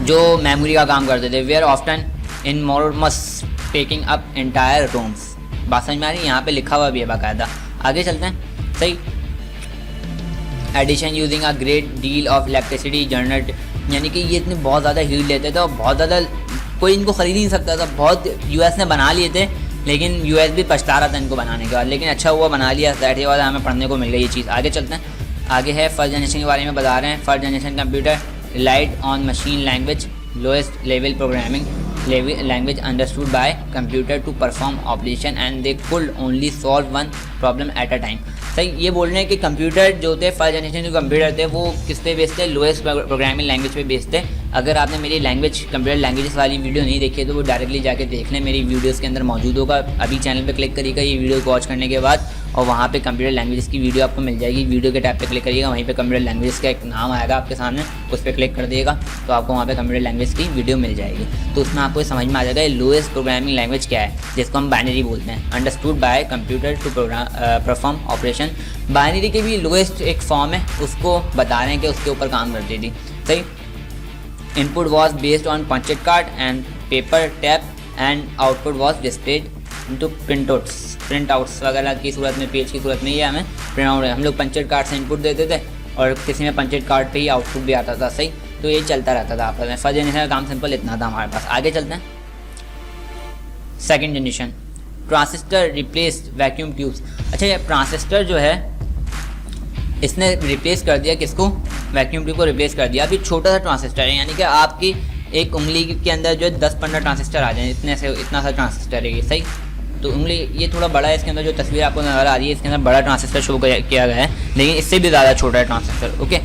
जो मेमोरी का काम करते थे। Were often enormous taking up entire rooms. बात समझ में आ रही है? यहाँ पे लिखा हुआ भी है बाकायदा। आगे चलते हैं। सही, addition using a great deal of electricity generate, यानी कि ये इतने बहुत ज़्यादा हीट लेते थे और बहुत ज़्यादा कोई इनको ख़रीद नहीं सकता था। बहुत US ने बना लिए थे, लेकिन US भी पछता रहा था इनको बनाने के बाद, लेकिन अच्छा हुआ बना लिया, दैट वाला हमें पढ़ने को मिल गई ये चीज़। आगे चलते हैं। आगे है फर्स्ट जनरेशन के बारे में बता रहे हैं। First generation computer relied on machine language, lowest level programming language understood by computer to perform operation and they could only solve 1 problem at a time. सही, ये बोल रहे हैं कि कंप्यूटर जो थे फर्स्ट जनरेशन जो कंप्यूटर थे वो किस पे बेस्ड थे? लोएस्ट प्रोग्रामिंग लैंग्वेज पे बेस्ड थे। अगर आपने मेरी कंप्यूटर लैंग्वेजेस वाली वीडियो नहीं देखी है तो वो डायरेक्टली जाके देख लें, मेरी वीडियोस के अंदर मौजूद होगा। अभी चैनल पे क्लिक करिएगा ये वीडियो को वॉच करने के बाद, और वहाँ पे कंप्यूटर लैंग्वेजेस की वीडियो आपको मिल जाएगी। वीडियो के टैब पे क्लिक करिएगा, वहीं पे कंप्यूटर लैंग्वेजेस का एक नाम आएगा आपके सामने, उस पर क्लिक कर दिएगा तो आपको वहाँ पे कंप्यूटर लैंग्वेज की वीडियो मिल जाएगी। तो उसमें आपको समझ में आ जाएगा लोएस्ट प्रोग्रामिंग लैंग्वेज क्या है, जिसको हम बाइनरी बोलते हैं, understood by computer to perform operation. Binary की भी लोएस्ट एक फॉर्म है, उसको बता रहे हैं कि उसके ऊपर काम करती थी। सही, input was based on punched card and paper tape and output was displayed into printouts वगैरह की सूरत में, पेज की सूरत में। ये हमें प्रिंट आउट, हम लोग पंचेड कार्ड से इनपुट देते थे और किसी में पंचेड कार्ड पे ही आउटपुट भी आता था। सही, तो ये चलता रहता था आपस में। फर्स्ट जनरेशन का काम सिंपल इतना था हमारे पास। आगे चलते हैं। Second generation, transistor replaced vacuum tubes. अच्छा, ये ट्रांजिस्टर जो है इसने रिप्लेस कर दिया किसको? वैक्यूम ट्यूब को रिप्लेस कर दिया। अभी छोटा सा ट्रांजिस्टर है, यानी कि आपकी एक उंगली के अंदर जो है 10-15 ट्रांजिस्टर आ जाए, इतने से इतना सा ट्रांजिस्टर है ये, सही। तो उंगली ये थोड़ा बड़ा है, इसके अंदर जो तस्वीर आपको नजर आ रही है इसके अंदर बड़ा ट्रांजिस्टर शो किया गया है, लेकिन इससे भी ज़्यादा छोटा है ट्रांजिस्टर, ओके।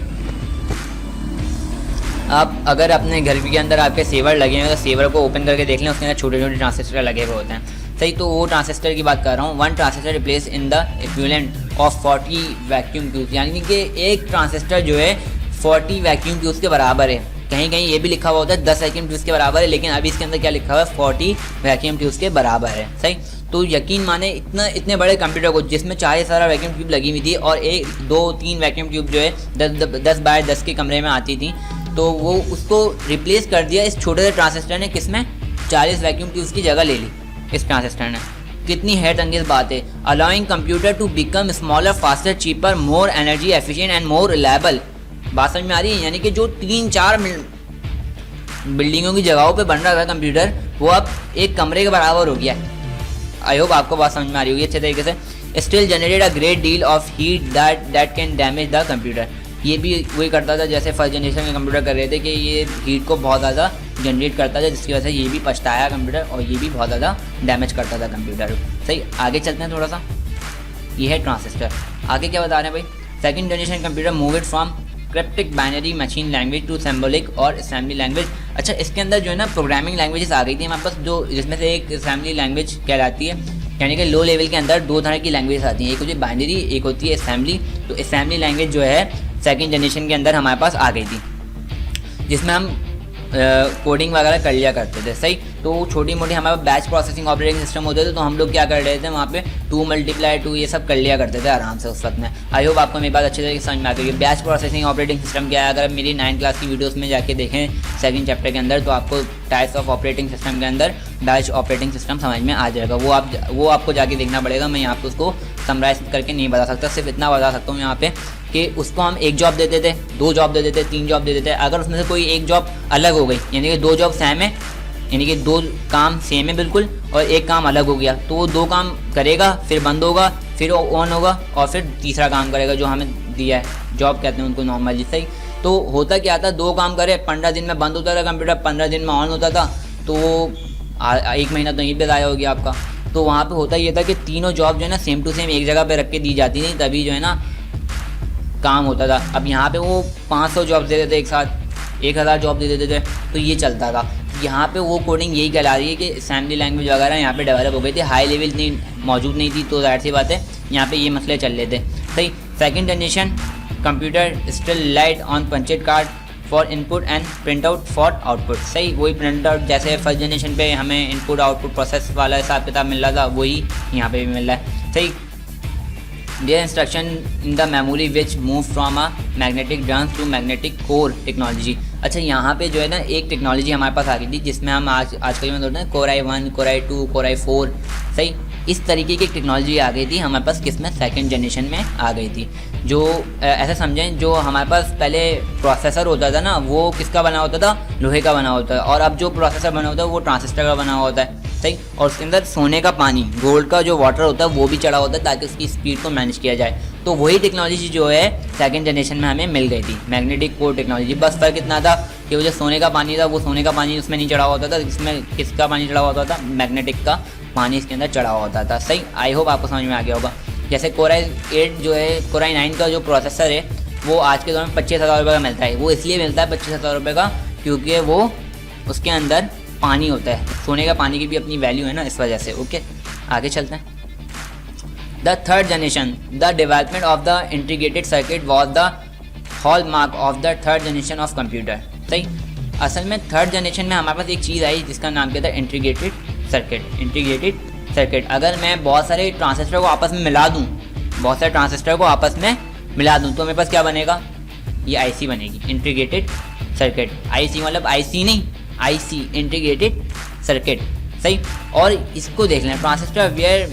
आप अगर अपने घर के अंदर आपके सेवर लगे हैं तो सेवर को ओपन करके देख लें, उसके अंदर छोटे छोटे ट्रांजिस्टर लगे हुए होते हैं, सही। तो वो ट्रांजिस्टर की बात कर रहा हूँ। 1 transistor replace in the equivalent of 40 vacuum tubes, यानी कि एक ट्रांजिस्टर जो है 40 वैक्यूम ट्यूब्स के बराबर है। कहीं कहीं ये भी लिखा हुआ होता है 10 वैक्यूम ट्यूब्स के बराबर है, लेकिन अभी इसके अंदर क्या लिखा हुआ है 40 वैक्यूम ट्यूब्स के बराबर है, सही। तो यकीन माने इतने बड़े कंप्यूटर को जिसमें 40 वैक्यूम ट्यूब लगी हुई थी और 1-2-3 वैक्यूम ट्यूब जो है 10 बाय 10 के कमरे में आती थी, तो वो उसको रिप्लेस कर दिया इस छोटे से ट्रांजिस्टर ने, किसमें 40 वैक्यूम ट्यूब्स की जगह ले ली इस ट्रांजिस्टर ने। कितनी हैरत अंगेज बात है। Allowing computer to become smaller, faster, cheaper, more energy efficient and more reliable. बात समझ में आ रही है? यानी कि जो 3-4 बिल्डिंगों की जगहों पे बन रहा था कंप्यूटर, वो अब एक कमरे के बराबर हो गया है। आई होप आपको बात समझ में आ रही होगी अच्छे तरीके से। Still generated a great deal of heat that can damage the computer. ये भी वही करता था जैसे फर्स्ट जनरेशन के कंप्यूटर कर रहे थे कि ये हीट को बहुत ज़्यादा जनरेट करता था, जिसकी वजह से ये भी पछताया कंप्यूटर और ये भी बहुत ज़्यादा डैमेज करता था कंप्यूटर, सही। आगे चलते हैं थोड़ा सा। ये है ट्रांजिस्टर। आगे क्या बता रहे हैं भाई? Second generation computer move it from cryptic binary machine language to symbolic और असेंबली लैंग्वेज। अच्छा, इसके अंदर जो है ना प्रोग्रामिंग लैंग्वेजेस आ गई थी हमारे पास, जो जिसमें से एक असेंबली लैंग्वेज कहलाती है, यानी कि लो लेवल के अंदर 2 तरह की लैंग्वेज आती हैं, एक होती है बाइनरी, एक होती है असेंबली। तो असेंबली लैंग्वेज जो है सेकंड जनरेशन के अंदर हमारे पास आ गई थी, जिसमें हम कोडिंग वगैरह कर लिया करते थे, सही। तो छोटी मोटी हमारे पास बैच प्रोसेसिंग ऑपरेटिंग सिस्टम होते थे, तो हम लोग क्या कर रहे थे वहाँ पे 2 × 2 ये सब कर लिया करते थे आराम से उस वक्त में। आई होप आपको मेरी बात अच्छे तरीके से समझ में आ गई। बैच प्रोसेसिंग ऑपरेटिंग सिस्टम क्या है, अगर आप मेरी 9th क्लास की वीडियोस में जाके देखें सेकंड चैप्टर के अंदर, तो आपको टाइप्स ऑफ ऑपरेटिंग सिस्टम के अंदर बैच ऑपरेटिंग सिस्टम समझ में आ जाएगा। वो आपको जाके देखना पड़ेगा, मैं यहाँ पे उसको समराइज करके नहीं बता सकता, सिर्फ इतना बता सकता हूँ यहाँ पे कि उसको हम 1 जॉब देते थे, 2 जॉब दे देते, 3 जॉब दे देते। अगर उसमें से कोई 1 जॉब अलग हो गई, यानी कि 2 जॉब सेम है, यानी कि 2 काम सेम है बिल्कुल, और 1 काम अलग हो गया, तो वो 2 काम करेगा, फिर बंद होगा, फिर ऑन होगा, और फिर तीसरा काम करेगा जो हमें दिया है। जॉब कहते हैं उनको नॉर्मली, सही। तो होता क्या था, 2 काम करे, 15 दिन में बंद होता था कंप्यूटर, 15 दिन में ऑन होता था, तो 1 महीना तो यहीं पे ज़ाया हो गया आपका। तो वहाँ पे होता ये था कि तीनों जॉब जो है ना सेम टू सेम एक जगह पे रख के दी जाती थी, तभी जो है ना काम होता था। अब यहाँ पे वो 500 जॉब दे देते एक साथ, 1000 जॉब दे देते थे, तो ये चलता था। यहाँ पे वो कोडिंग यही कहला रही है कि असेंबली लैंग्वेज वगैरह यहाँ पे डेवलप हो गई थी, हाई लेवल नहीं मौजूद नहीं थी, तो जाहिर सी बात है यहाँ पे ये मसले चल रहे थे, सही। Second generation computer still light on punched card for input and print out for output, सही। वही प्रिंट आउट जैसे फर्स्ट जनरेशन पे हमें इनपुट आउटपुट प्रोसेस वाला हिसाब किताब मिल रहा था, वही यहाँ पे भी मिल रहा है, सही। Their instruction in the memory which move from a magnetic drums to magnetic core technology। अच्छा, यहाँ पे जो है ना एक टेक्नोलॉजी हमारे पास आ गई थी जिसमें हम आजकल में बोलते हैं Core i1, Core i2, Core i4, सही। इस तरीके की टेक्नोलॉजी आ गई थी हमारे पास, किसमें सेकंड जनरेशन में आ गई थी। जो ऐसा समझें, जो हमारे पास पहले प्रोसेसर होता था ना, वो किसका बना होता था, लोहे का बना होता है, और अब जो प्रोसेसर बना होता है वो ट्रांजिस्टर का बना होता है, सही। और उसके अंदर सोने का पानी, गोल्ड का जो वाटर होता है वो भी चढ़ा होता है ताकि उसकी स्पीड को मैनेज किया जाए। तो वही टेक्नोलॉजी जो है सेकंड जनरेशन में हमें मिल गई थी, मैग्नेटिक कोर टेक्नोलॉजी। बस फर्क इतना था कि वो जो सोने का पानी था, वो सोने का पानी उसमें नहीं चढ़ा होता था, इसमें किसका पानी चढ़ा होता था, मैग्नेटिक का पानी इसके अंदर चढ़ा होता था, सही। आई होप आपको समझ में आ गया होगा। जैसे Core i8 जो है, Core i9 का जो प्रोसेसर है वो आज के दौर में 25,000 रुपये का मिलता है। वो इसलिए मिलता है 25,000 रुपये का क्योंकि वो उसके अंदर पानी होता है, सोने का पानी की भी अपनी वैल्यू है ना, इस वजह से, ओके। आगे चलते हैं। The third generation, the development of the integrated circuit was the hallmark of the third generation of computer, सही। असल में थर्ड जनरेशन में हमारे पास एक चीज़ आई जिसका नाम क्या था, इंटीग्रेटेड सर्किट। इंटीग्रेटेड सर्किट, अगर मैं बहुत सारे ट्रांजिस्टर को आपस में मिला दूँ, तो मेरे पास क्या बनेगा, ये आईसी बनेगी, इंटीग्रेटेड सर्किट। आईसी मतलब आईसी नहीं, आईसी इंटीग्रेटेड सर्किट, सही। और इसको देख लें, transistor were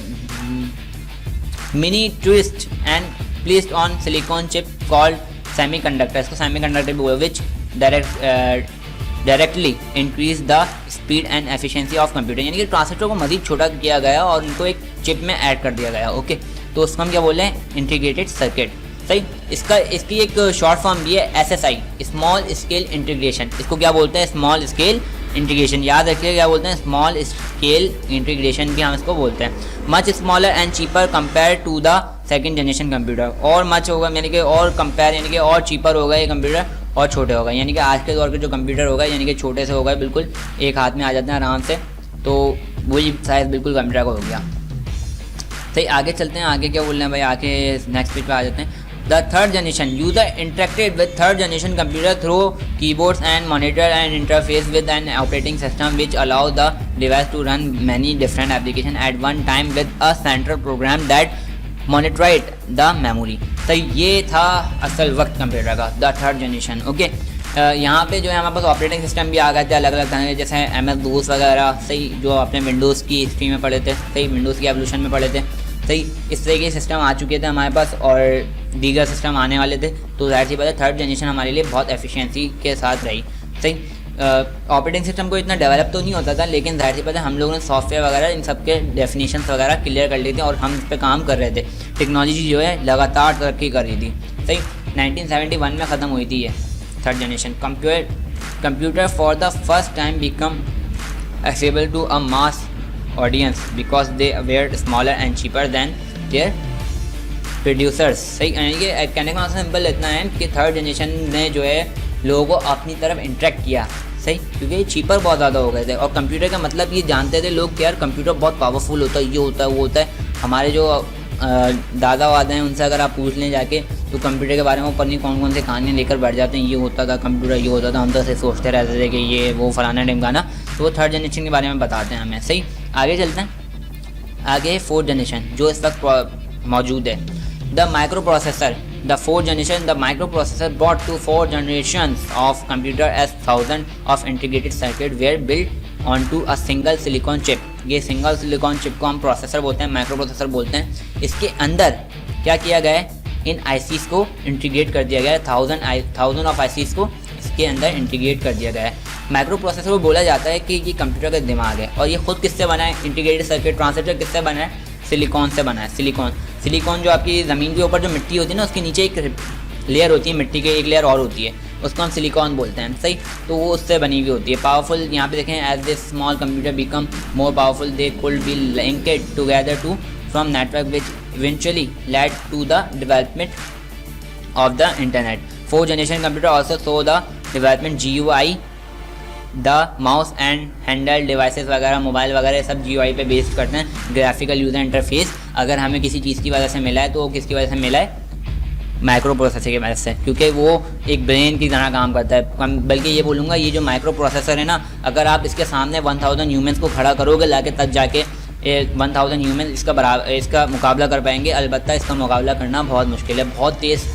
mini twist and placed on silicon chip called semiconductor, इसको सेमीकंडक्टर भी बोले, which directly increase the speed and efficiency of computer. यानी कि ट्रांजिस्टर को मज़ीद छोटा किया गया और उनको एक चिप में ऐड कर दिया गया, ओके। तो उसको हम क्या बोल रहे हैं, इंटीग्रेटेड सर्किट। सही। इसकी एक शॉर्ट फॉर्म भी है SSI, स्मॉल स्केल इंटीग्रेशन। इसको क्या बोलते हैं? Small scale integration. याद रखिए क्या बोलते हैं? स्मॉल स्केल इंटीग्रेशन भी हम इसको बोलते हैं। Much smaller and cheaper compare to the second generation computer. और मच होगा यानी कि और कंपेयर यानी कि और चीपर होगा ये कंप्यूटर, और छोटे होगा यानी कि आज के दौर के जो कंप्यूटर होगा यानी कि छोटे से होगा, बिल्कुल एक हाथ में आ जाते हैं आराम से। तो वही साइज बिल्कुल कंप्यूटर का हो गया। सही, आगे चलते हैं। आगे क्या बोल रहे हैं भाई? आगे नेक्स्ट पेज पे आ जाते हैं। The third generation user interacted with third generation computer through keyboards and monitor and interface with an operating system which allow the device to run many different applications at one time with a central program that monitored the memory। तो ये था असल वक्त computer का, the third generation. Okay, यहाँ पे जो है हमारे पास ऑपरेटिंग सिस्टम भी आ गए थे अलग अलग तरह के, जैसे MS-DOS वगैरह। सही, जो आपने विंडोज़ की हिस्ट्री में पढ़े थे। सही, विंडोज़ की एवोल्यूशन में पढ़े थे। सही, इस तरह के सिस्टम आ चुके थे हमारे पास और दीगर सिस्टम आने वाले थे। तो जाहिर सी बात है थर्ड जनरेशन हमारे लिए बहुत एफिशिएंसी के साथ रही। सही, ऑपरेटिंग सिस्टम को इतना डेवलप तो नहीं होता था, लेकिन जाहिर सी बात है हम लोगों ने सॉफ्टवेयर वगैरह इन सब के डेफिनेशंस वगैरह क्लियर कर ली थी और हम इस पर काम कर रहे थे। टेक्नोलॉजी जो है लगातार तरक्की कर रही थी। सही, 1971 में ख़त्म हुई थी ये third generation. Computer for the first time become accessible to a mass audience because they were smaller and cheaper than their producers. सही, यानी कि कहने का मतलब सिंपल इतना है कि थर्ड जनरेशन ने जो है लोगों को अपनी तरफ इंटरेक्ट किया। सही, क्योंकि चीपर बहुत ज़्यादा हो गए थे और कंप्यूटर का मतलब ये जानते थे लोग कि यार कंप्यूटर बहुत पावरफुल होता है, ये होता है वो होता है। हमारे जो दादा वादा हैं उनसे अगर आप पूछ लें जाके तो कंप्यूटर के बारे में ऊपर नहीं कौन कौन से कहानियाँ लेकर बैठ जाते हैं, ये होता था कंप्यूटर, ये होता था। हम तो ऐसे सोचते रहते थे कि ये वो फलाना ढिमकाना। तो वो थर्ड जनरेशन के बारे में बताते हैं हमें। सही, आगे चलते हैं। आगे फोर्थ जनरेशन जो इस वक्त मौजूद है, the micro processor. The fourth generation, the microprocessor brought to 4 generations of computer as thousands of integrated circuits were built onto a single silicon chip। ये सिंगल सिलिकॉन चिप को हम प्रोसेसर बोलते हैं, माइक्रो प्रोसेसर बोलते हैं। इसके अंदर क्या किया गया है? इन ICs को इंटीग्रेट कर दिया गया है। थाउजेंड ऑफ ICs को इसके अंदर इंटीग्रेट कर दिया गया है। माइक्रो प्रोसेसर को बोला जाता है कि ये कंप्यूटर का दिमाग है और ये खुद किससे बना है? इंटीग्रेटेड सर्किट ट्रांजिस्टर किससे बना है? सिलिकॉन से बना है। सिलिकॉन जो आपकी ज़मीन के ऊपर जो मिट्टी होती है ना, उसके नीचे एक लेयर होती है, मिट्टी की एक लेयर और होती है, उसको हम सिलिकॉन बोलते हैं। सही, तो वो उससे बनी हुई होती है। पावरफुल, यहाँ पे देखें, as this small computer become more powerful they could be linked together to form network which eventually led to the development of the internet. Fourth generation computer also saw the development GUI, the mouse and handle devices वगैरह, mobile वगैरह सब GUI पे based करते हैं, graphical user interface. अगर हमें किसी चीज़ की वजह से मिला है तो वो किसकी वजह से मिला है? माइक्रो प्रोसेसर की वजह से, क्योंकि वो एक ब्रेन की तरह काम करता है। बल्कि ये बोलूँगा, ये जो माइक्रो प्रोसेसर है ना, अगर आप इसके सामने 1000 ह्यूमंस को खड़ा करोगे लाके, तब जाके 1000 ह्यूमन इसका मुकाबला कर पाएंगे। अलबत्ता इसका मुकाबला करना बहुत मुश्किल है, बहुत तेज़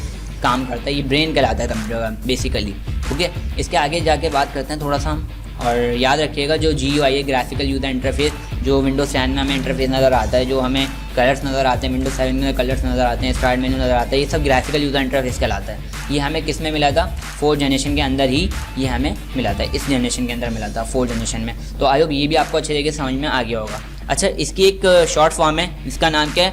काम करता है। ये ब्रेन कहलाता है कंप्यूटर का बेसिकली। ओके, इसके आगे जाके बात करते हैं थोड़ा सा हम। और याद रखिएगा जो GUI है, ग्राफिकल यूज़र इंटरफेस, जो विंडोज़ 10 में हमें इंटरफेस नज़र आता है, जो हमें कलर्स नज़र आते हैं, विंडोज़ 7 में कलर्स नज़र आते हैं, स्टार्ट मेन्यू नज़र आता है, ये सब ग्राफिकल यूज़र इंटरफेस कहलाता है। ये हमें किस में मिला था? फोर्थ जनरेशन के अंदर ही ये हमें मिला था, इस जनरेशन के अंदर मिला था, फोर्थ जनरेशन में। तो आई होप ये भी आपको अच्छे तरीके से समझ में आ गया होगा। अच्छा, इसकी एक शॉर्ट फॉर्म है, इसका नाम क्या है?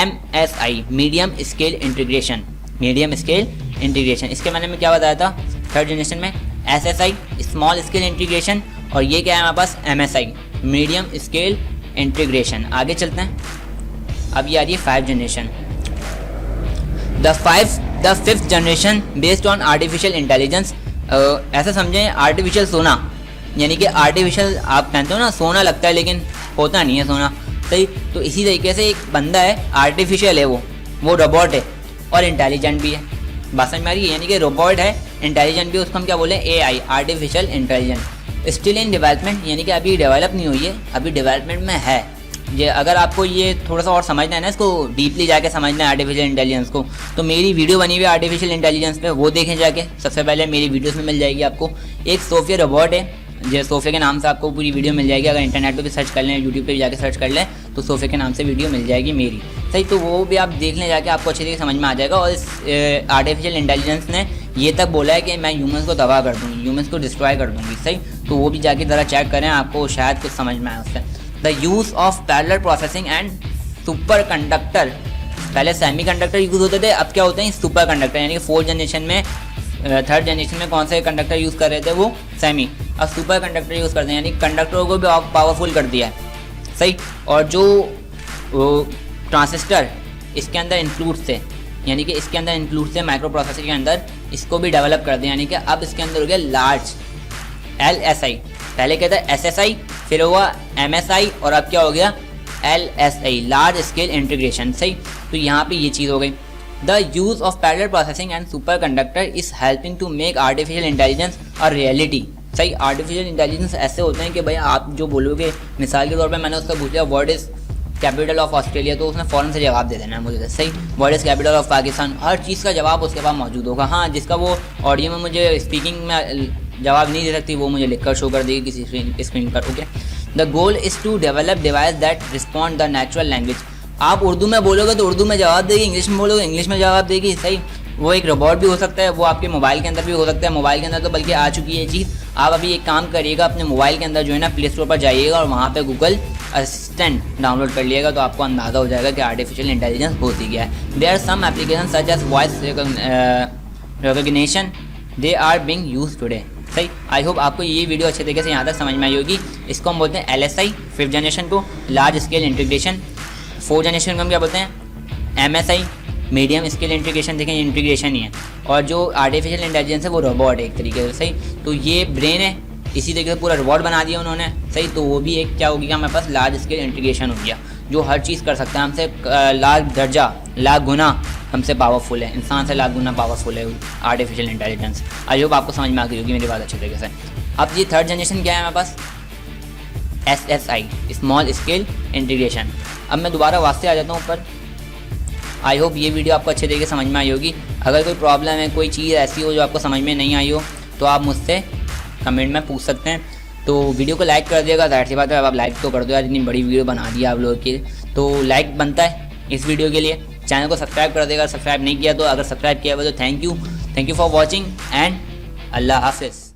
MSI, medium scale integration. Medium scale integration, इसके मैंने में क्या बताया था थर्ड जनरेशन में? SSI, स्मॉल स्केल इंटीग्रेशन, और ये क्या है हमारे पास? MSI, medium scale integration. आगे चलते हैं। अब ये आ रही है 5th generation. The fifth generation based on artificial intelligence. ऐसा समझें, आर्टिफिशियल सोना, यानी कि आर्टिफिशियल आप कहते हो ना सोना लगता है लेकिन होता नहीं है सोना। सही, तो इसी तरीके से एक बंदा है, आर्टिफिशियल है, वो रोबोट है और इंटेलिजेंट भी है। बात समझ में आ रही है? यानी कि रोबोट है, इंटेलिजेंट भी, उसको हम क्या बोले? AI, artificial intelligent. Still in development, यानी कि अभी डेवलप नहीं हुई है, अभी डेवलपमेंट में है। ये अगर आपको ये थोड़ा सा और समझना है ना, इसको डीपली जाके समझना है आर्टिफिशियल इंटेलिजेंस को, तो मेरी वीडियो बनी हुई है आर्टिफिशियल इंटेलिजेंस पे, वो देखें जाके। सबसे पहले मेरी वीडियोस में मिल जाएगी आपको। एक सोफिया रोबोट है, जो सोफे के नाम से आपको पूरी वीडियो मिल जाएगी। अगर इंटरनेट पे भी सर्च कर लें, यूट्यूब पे भी जाके सर्च कर लें, तो सोफे के नाम से वीडियो मिल जाएगी मेरी। सही, तो वो भी आप देख लें जाके, आपको अच्छी तरीके से समझ में आ जाएगा। और इस आर्टिफिशियल इंटेलिजेंस ने ये तक बोला है कि मैं ह्यूमंस को तबाह कर दूँगी, ह्यूमंस को डिस्ट्रॉय कर दूँगी। सही, तो वो भी जाके ज़रा चेक करें, आपको शायद कुछ समझ में आए उससे। The use of parallel processing and super conductor पहले सेमीकंडक्टर यूज़ होते थे, अब क्या होते हैं सुपर कंडक्टर, यानी कि 4th जनरेशन में 3rd जनरेशन में कौन से कंडक्टर यूज़ कर रहे थे वो सेमी, अब सुपर कंडक्टर यूज़ करते हैं, यानी कंडक्टरों को भी पावरफुल कर दिया है, सही। और जो ट्रांजिस्टर इसके अंदर इंक्लूड थे, यानी कि इसके अंदर इंक्लूड थे माइक्रो प्रोसेसर के अंदर, इसको भी डेवलप कर दिया, यानी कि अब इसके अंदर हो गया लार्ज LSI, पहले क्या था SSI, फिर हुआ MSI और अब क्या हो गया LSI, लार्ज स्केल इंटीग्रेशन, सही। तो यहाँ पे ये चीज़ हो गई। The use of parallel processing and superconductor is helping to make artificial intelligence a reality, सही। आर्टिफिशियल इंटेलिजेंस ऐसे होते हैं कि भाई आप जो बोलोगे, मिसाल के तौर पे मैंने उसका पूछ लिया what is capital of Australia, तो उसने फ़ौरन से जवाब दे देना है मुझे, सही। What is capital of Pakistan, हर चीज़ का जवाब उसके पास मौजूद होगा। हाँ, जिसका वो ऑडियो में मुझे स्पीकिंग में जवाब नहीं दे सकती, वो मुझे लिखकर शो कर देगी किसी स्क्रीन पर, okay. The goal is to develop device that respond the natural language, आप उर्दू में बोलोगे तो उर्दू में जवाब देगी, इंग्लिश में बोलोगे इंग्लिश में जवाब देगी, सही। वो एक रोबोट भी हो सकता है, वो आपके मोबाइल के अंदर भी हो सकता है, मोबाइल के अंदर तो बल्कि आ चुकी है ये चीज़। आप अभी एक काम करिएगा, अपने मोबाइल के अंदर जो है ना प्ले स्टोर पर जाइएगा और वहाँ पे गूगल असिस्टेंट डाउनलोड कर लिएगा, तो आपको अंदाज़ा हो जाएगा कि आर्टिफिशियल इंटेलिजेंस होती क्या है। There are some application such as voice recognition, they are being used today, सही। आई होप आपको ये वीडियो अच्छे तरीके से यहाँ तक समझ में आई होगी। इसको हम बोलते हैं LSI 5th जनरेशन को, large scale integration. 4th generation को हम क्या बोलते हैं MSI, मीडियम स्केल इंटीग्रेशन। देखें इंटीग्रेशन ही है, और जो आर्टिफिशियल इंटेलिजेंस है वो रोबोट है एक तरीके से, सही। तो ये ब्रेन है, इसी तरीके से पूरा रोबोट बना दिया उन्होंने, सही। तो वो भी एक क्या हो गया हमारे पास लार्ज स्केल इंटीग्रेशन हो गया, जो हर चीज़ कर सकता है, हमसे लाख दर्जा लाख गुना हमसे पावरफुल है, इंसान से लाख गुना पावरफुल है आर्टिफिशियल इंटेलिजेंस। आई होप आपको समझ में आ गई होगी मेरी बात अच्छे तरीके से। अब ये 3rd जनरेशन क्या है हमारे पास SSI, स्मॉल स्केल इंटीग्रेशन। अब मैं दोबारा वास्ते आ जाता हूँ ऊपर। आई होप ये वीडियो आपको अच्छे तरीके से समझ में आई होगी। अगर कोई प्रॉब्लम है, कोई चीज़ ऐसी हो जो आपको समझ में नहीं आई हो, तो आप मुझसे कमेंट में पूछ सकते हैं। तो वीडियो को लाइक कर दिएगा, जाहिर सी बात है अब आप लाइक तो कर दो यार, इतनी बड़ी वीडियो बना दी आप लोगों की, तो लाइक बनता है इस वीडियो के लिए। चैनल को सब्सक्राइब कर देगा, सब्सक्राइब नहीं किया तो, अगर सब्सक्राइब किया हुआ तो thank you for watching and अल्लाह हाफिज़।